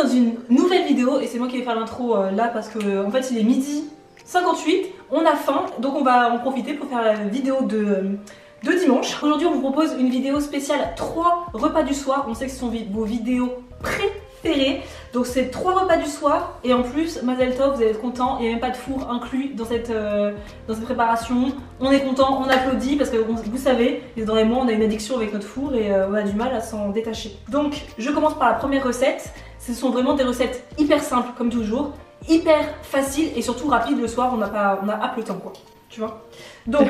dans une nouvelle vidéo et c'est moi qui vais faire l'intro là parce que en fait il est midi 58, on a faim donc on va en profiter pour faire la vidéo de dimanche. Aujourd'hui on vous propose une vidéo spéciale 3 repas du soir. On sait que ce sont vos vidéos préférées. Donc c'est 3 repas du soir et en plus Mazel Tov, vous allez être content, il n'y a même pas de four inclus dans cette préparation. On est content, on applaudit parce que vous savez, les et moi on a une addiction avec notre four et on a du mal à s'en détacher. Donc je commence par la première recette. Ce sont vraiment des recettes hyper simples comme toujours, hyper faciles et surtout rapides le soir, on a hâte le temps quoi, tu vois. Donc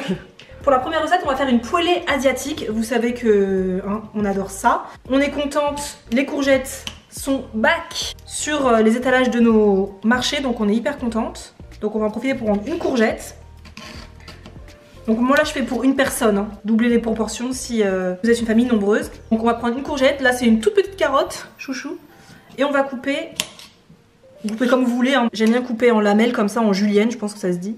pour la première recette, on va faire une poêlée asiatique. Vous savez que on adore ça. On est contente, les courgettes sont back sur les étalages de nos marchés, donc on est hyper contente. Donc on va en profiter pour prendre une courgette. Donc moi là je fais pour une personne, doublez les proportions si vous êtes une famille nombreuse. Donc on va prendre une courgette, là c'est une toute petite carotte, chouchou. Et on va couper, vous coupez comme vous voulez, j'aime bien couper en lamelles comme ça, en julienne, je pense que ça se dit.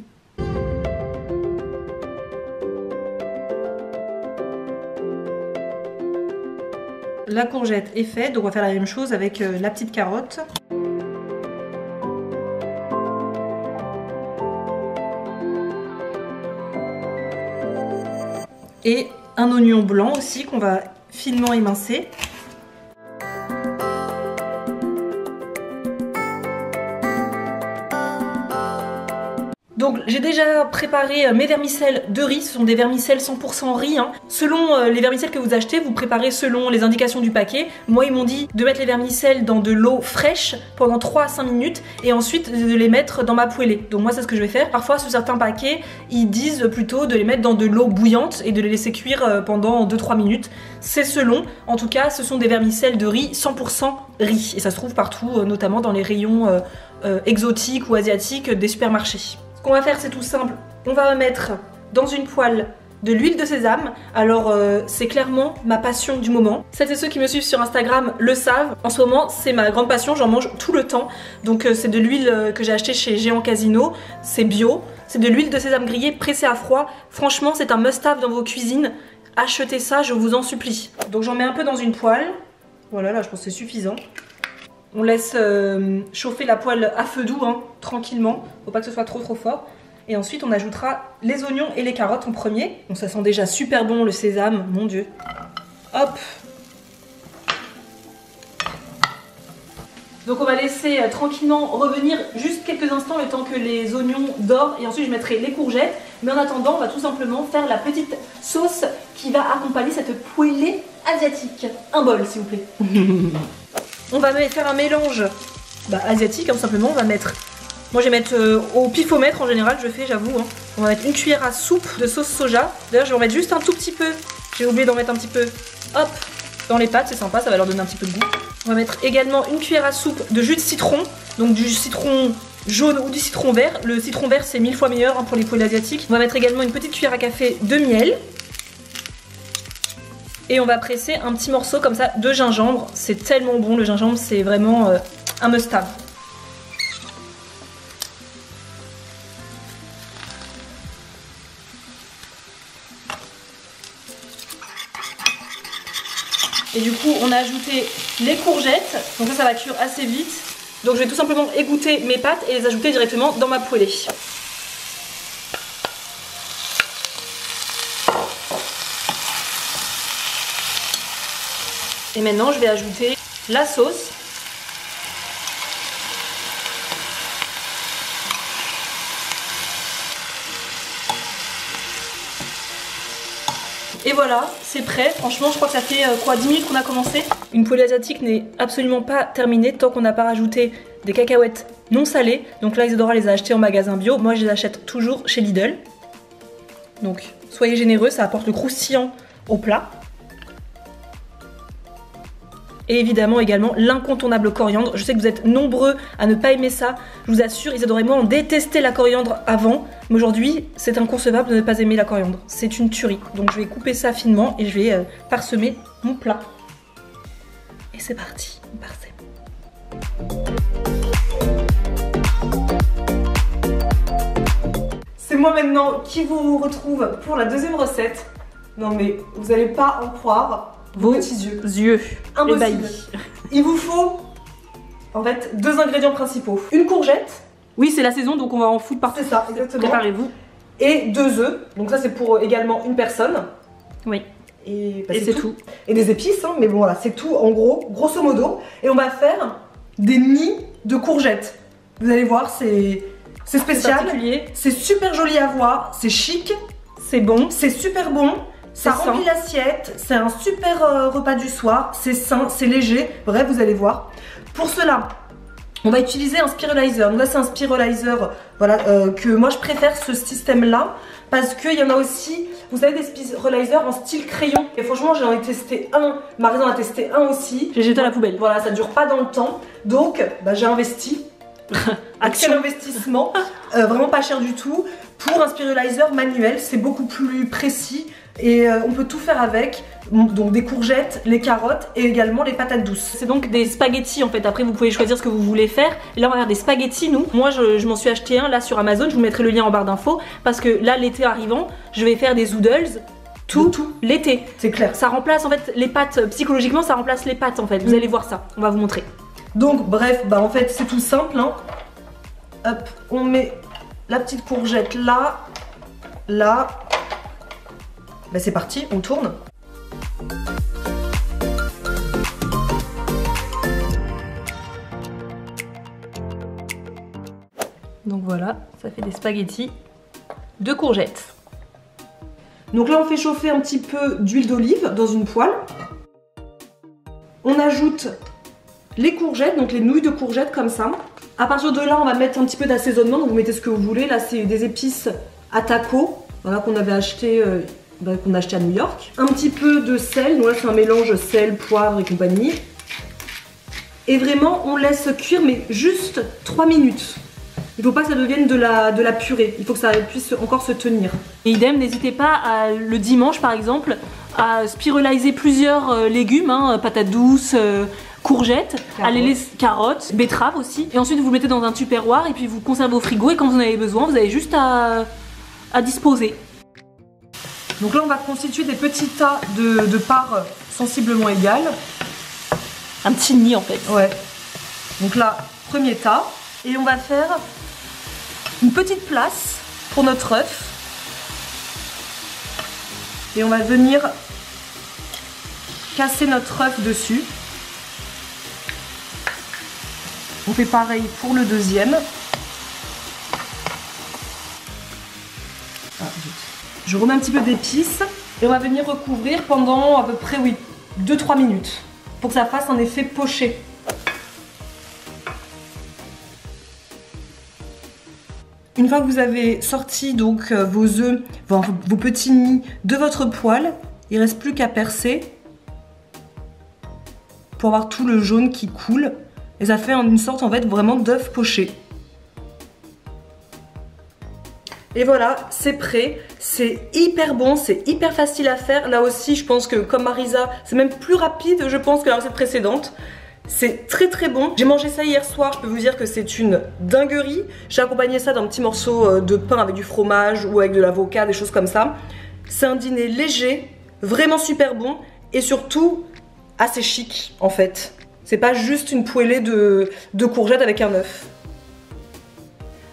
La courgette est faite, donc on va faire la même chose avec la petite carotte. Et un oignon blanc aussi qu'on va finement émincer. Donc j'ai déjà préparé mes vermicelles de riz, ce sont des vermicelles 100% riz. Selon les vermicelles que vous achetez, vous préparez selon les indications du paquet. Moi ils m'ont dit de mettre les vermicelles dans de l'eau fraîche pendant 3 à 5 minutes et ensuite de les mettre dans ma poêlée. Donc moi c'est ce que je vais faire. Parfois sur certains paquets, ils disent plutôt de les mettre dans de l'eau bouillante et de les laisser cuire pendant 2-3 minutes. C'est selon. En tout cas ce sont des vermicelles de riz 100% riz et ça se trouve partout, notamment dans les rayons exotiques ou asiatiques des supermarchés. Ce qu'on va faire c'est tout simple, on va mettre dans une poêle de l'huile de sésame. Alors c'est clairement ma passion du moment. Celles et ceux qui me suivent sur Instagram le savent. En ce moment c'est ma grande passion, j'en mange tout le temps. Donc c'est de l'huile que j'ai acheté chez Géant Casino, c'est bio. C'est de l'huile de sésame grillée pressée à froid. Franchement c'est un must-have dans vos cuisines. Achetez ça, je vous en supplie. Donc j'en mets un peu dans une poêle. Voilà, là je pense que c'est suffisant. On laisse chauffer la poêle à feu doux, tranquillement, faut pas que ce soit trop fort. Et ensuite on ajoutera les oignons et les carottes en premier. Donc ça sent déjà super bon le sésame, mon dieu. Hop. Donc on va laisser tranquillement revenir juste quelques instants le temps que les oignons dorent et ensuite je mettrai les courgettes. Mais en attendant on va tout simplement faire la petite sauce qui va accompagner cette poêlée asiatique. Un bol s'il vous plaît. On va faire un mélange asiatique, tout simplement. On va mettre, moi je vais mettre au pifomètre en général, je fais, j'avoue. On va mettre une cuillère à soupe de sauce soja. D'ailleurs, je vais en mettre juste un tout petit peu. J'ai oublié d'en mettre un petit peu. Hop, dans les pâtes, c'est sympa, ça va leur donner un petit peu de goût. On va mettre également une cuillère à soupe de jus de citron, donc du citron jaune ou du citron vert. Le citron vert, c'est 1000 fois meilleur pour les poêlées asiatiques. On va mettre également une petite cuillère à café de miel. Et on va presser un petit morceau comme ça de gingembre. C'est tellement bon le gingembre, c'est vraiment un must-have. Et du coup on a ajouté les courgettes. Donc ça va cuire assez vite. Donc je vais tout simplement égoutter mes pâtes et les ajouter directement dans ma poêlée. Et maintenant je vais ajouter la sauce. Et voilà, c'est prêt. Franchement je crois que ça fait 10 minutes qu'on a commencé. Une poêlée asiatique n'est absolument pas terminée tant qu'on n'a pas rajouté des cacahuètes non salées. Donc là Isadora les a achetées en magasin bio. Moi je les achète toujours chez Lidl. Donc soyez généreux, ça apporte le croustillant au plat. Et évidemment également l'incontournable coriandre. Je sais que vous êtes nombreux à ne pas aimer ça. Je vous assure, Isadora et moi on détestait la coriandre avant. Mais aujourd'hui c'est inconcevable de ne pas aimer la coriandre. C'est une tuerie. Donc je vais couper ça finement et je vais parsemer mon plat. Et c'est parti, on parsème. C'est moi maintenant qui vous retrouve pour la deuxième recette. Non mais vous n'allez pas en croire. Vos petits yeux. Impossible. Il vous faut en fait 2 ingrédients principaux. Une courgette. Oui, c'est la saison, donc on va en foutre partout. C'est ça, exactement. Préparez-vous. Et 2 œufs. Donc ça, c'est pour également une personne. Oui. Et, bah, c'est tout. Et des épices, hein, mais bon voilà, c'est tout en gros, grosso modo. Et on va faire des nids de courgettes. Vous allez voir, c'est spécial. C'est super joli à voir, c'est chic. C'est bon. C'est super bon. Ça remplit l'assiette. C'est un super repas du soir. C'est sain, c'est léger. Bref, vous allez voir. Pour cela, on va utiliser un spiralizer. Donc là, c'est un spiralizer voilà, que moi je préfère ce système-là. Parce qu'il y en a aussi, vous savez, des spiralizers en style crayon. Et franchement, j'en ai testé un. Marisa en a testé un aussi. J'ai jeté à la poubelle. Voilà, ça dure pas dans le temps. Donc, bah, j'ai investi. Quel investissement. Vraiment pas cher du tout. Pour un spiralizer manuel, c'est beaucoup plus précis. Et on peut tout faire avec, donc des courgettes, les carottes et également les patates douces. C'est donc des spaghettis en fait, après vous pouvez choisir ce que vous voulez faire. Et là on va faire des spaghettis nous. Moi je m'en suis acheté un là sur Amazon, je vous mettrai le lien en barre d'infos. Parce que là l'été arrivant, je vais faire des zoodles tout l'été. C'est clair. Ça remplace en fait les pâtes, psychologiquement ça remplace les pâtes en fait, vous allez voir ça, on va vous montrer. Donc bref, bah en fait c'est tout simple hein. Hop, on met la petite courgette là, là. Bah c'est parti, on tourne. Donc voilà, ça fait des spaghettis de courgettes. Donc là on fait chauffer un petit peu d'huile d'olive dans une poêle. On ajoute les courgettes, donc les nouilles de courgettes comme ça. À partir de là on va mettre un petit peu d'assaisonnement, donc vous mettez ce que vous voulez. Là c'est des épices à taco, voilà, qu'on avait acheté qu'on a acheté à New York. Un petit peu de sel, donc là c'est un mélange sel, poivre et compagnie. Et vraiment on laisse cuire mais juste 3 minutes. Il ne faut pas que ça devienne de la purée, il faut que ça puisse encore se tenir. Et idem, n'hésitez pas le dimanche par exemple à spiraliser plusieurs légumes, hein, patates douces, courgettes, carottes, betteraves aussi. Et ensuite vous le mettez dans un tupperware et puis vous conservez au frigo et quand vous en avez besoin vous avez juste à disposer. Donc là on va constituer des petits tas de parts sensiblement égales. Un petit nid en fait. Ouais. Donc là, premier tas. Et on va faire une petite place pour notre œuf. Et on va venir casser notre œuf dessus. On fait pareil pour le deuxième. Ah, je remets un petit peu d'épices et on va venir recouvrir pendant à peu près 2-3 minutes pour que ça fasse un effet poché. Une fois que vous avez sorti donc vos œufs, vos petits nids de votre poêle, il ne reste plus qu'à percer pour avoir tout le jaune qui coule et ça fait une sorte en fait vraiment d'œuf poché. Et voilà, c'est prêt, c'est hyper bon, c'est hyper facile à faire. Là aussi, je pense que comme Marisa, c'est même plus rapide, je pense, que la recette précédente. C'est très très bon. J'ai mangé ça hier soir, je peux vous dire que c'est une dinguerie. J'ai accompagné ça d'un petit morceau de pain avec du fromage ou avec de l'avocat, des choses comme ça. C'est un dîner léger, vraiment super bon et surtout assez chic en fait. C'est pas juste une poêlée de courgettes avec un œuf.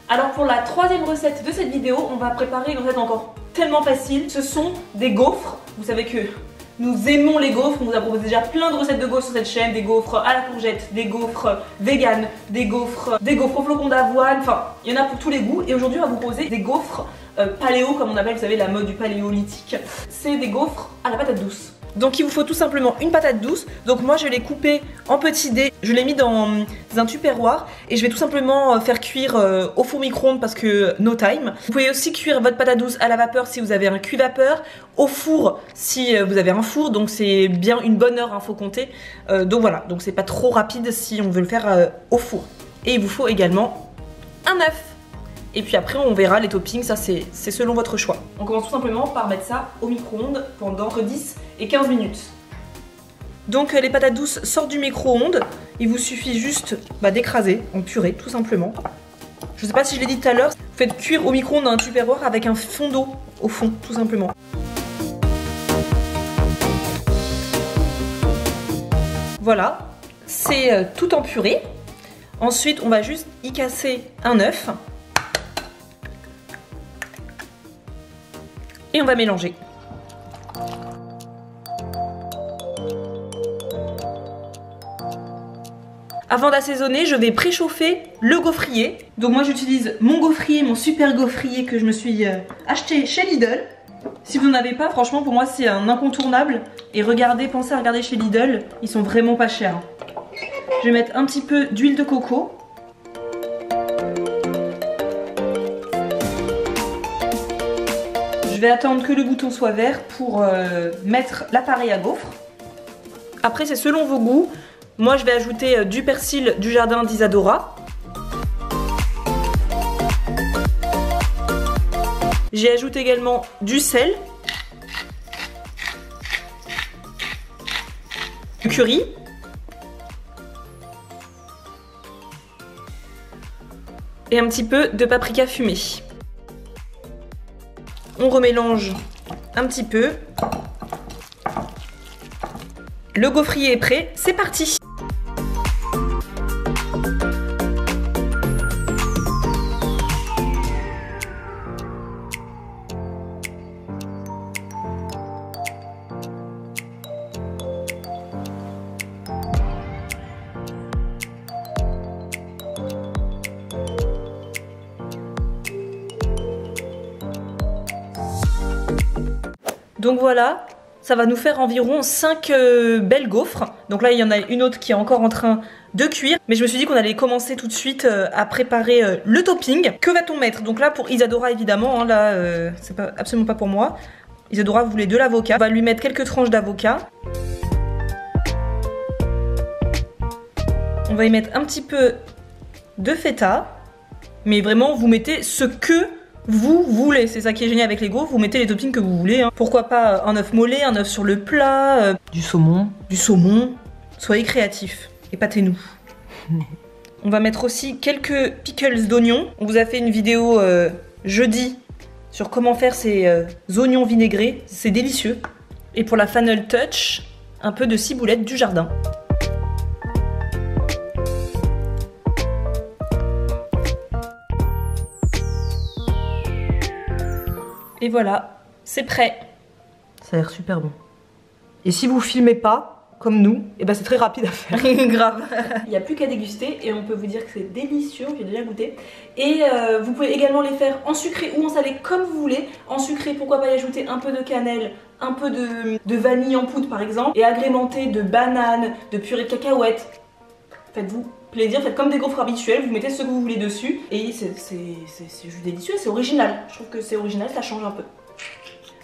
Alors pour la troisième recette de cette vidéo, on va préparer une recette encore tellement facile. Ce sont des gaufres. Vous savez que nous aimons les gaufres. On vous a proposé déjà plein de recettes de gaufres sur cette chaîne. Des gaufres à la courgette, des gaufres vegan, des gaufres au flocon d'avoine. Enfin, il y en a pour tous les goûts. Et aujourd'hui, on va vous proposer des gaufres paléo, comme on appelle, vous savez, la mode du paléolithique. C'est des gaufres à la patate douce. Donc il vous faut tout simplement une patate douce. Donc moi je l'ai coupée en petits dés, je l'ai mis dans un tupperware et je vais tout simplement faire cuire au four micro-ondes parce que no time. Vous pouvez aussi cuire votre patate douce à la vapeur si vous avez un cuit-vapeur, au four si vous avez un four, donc c'est bien une bonne heure, hein, faut compter. Donc voilà, donc c'est pas trop rapide si on veut le faire au four. Et il vous faut également un œuf. Et puis après on verra les toppings, ça c'est selon votre choix. On commence tout simplement par mettre ça au micro-ondes pendant entre 10 et 15 minutes. Donc les patates douces sortent du micro-ondes, il vous suffit juste d'écraser en purée tout simplement. Je sais pas si je l'ai dit tout à l'heure, vous faites cuire au micro-ondes dans un tupperware avec un fond d'eau au fond tout simplement. Voilà, c'est tout en purée. Ensuite, on va juste y casser un œuf. Et on va mélanger. Avant d'assaisonner, je vais préchauffer le gaufrier. Donc moi j'utilise mon gaufrier, mon super gaufrier que je me suis acheté chez Lidl. Si vous n'en avez pas, franchement pour moi c'est un incontournable. Et regardez, pensez à regarder chez Lidl, ils sont vraiment pas chers. Je vais mettre un petit peu d'huile de coco. Je vais attendre que le bouton soit vert pour mettre l'appareil à gaufres. Après c'est selon vos goûts. Moi je vais ajouter du persil du jardin d'Isadora. J'ai ajouté également du sel. Du curry. Et un petit peu de paprika fumé. On remélange un petit peu. Le gaufrier est prêt, c'est parti! Donc voilà, ça va nous faire environ 5 belles gaufres. Donc là il y en a une autre qui est encore en train de cuire. Mais je me suis dit qu'on allait commencer tout de suite à préparer le topping. Que va-t-on mettre? Donc là pour Isadora évidemment, hein, là c'est absolument pas pour moi. Isadora voulait de l'avocat. On va lui mettre quelques tranches d'avocat. On va y mettre un petit peu de feta. Mais vraiment vous mettez ce que vous voulez, c'est ça qui est génial avec les gaufres, vous mettez les toppings que vous voulez. Hein. Pourquoi pas un œuf mollet, un œuf sur le plat, du saumon. Soyez créatifs, épatez-nous. On va mettre aussi quelques pickles d'oignons. On vous a fait une vidéo jeudi sur comment faire ces oignons vinaigrés, c'est délicieux. Et pour la final touch, un peu de ciboulette du jardin. Et voilà, c'est prêt. Ça a l'air super bon. Et si vous filmez pas, comme nous, et ben c'est très rapide à faire. Grave. Il n'y a plus qu'à déguster et on peut vous dire que c'est délicieux, j'ai déjà goûté. Et vous pouvez également les faire en sucré ou en salé comme vous voulez. En sucré, pourquoi pas y ajouter un peu de cannelle, un peu de vanille en poudre par exemple. Et agrémenter de bananes, de purée de cacahuètes. Faites-vous plaisir, faites comme des gaufres habituels, vous mettez ce que vous voulez dessus et c'est juste délicieux, c'est original. Je trouve que c'est original, ça change un peu.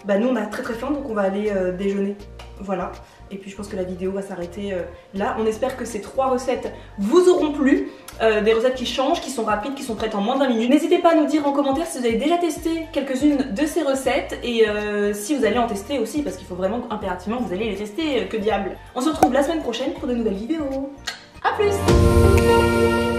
Bah nous on a très faim donc on va aller déjeuner. Voilà. Et puis je pense que la vidéo va s'arrêter là. On espère que ces 3 recettes vous auront plu. Des recettes qui changent, qui sont rapides, qui sont prêtes en moins de 20 minutes. N'hésitez pas à nous dire en commentaire si vous avez déjà testé quelques-unes de ces recettes et si vous allez en tester aussi parce qu'il faut vraiment impérativement que vous allez les tester, que diable. On se retrouve la semaine prochaine pour de nouvelles vidéos. A plus!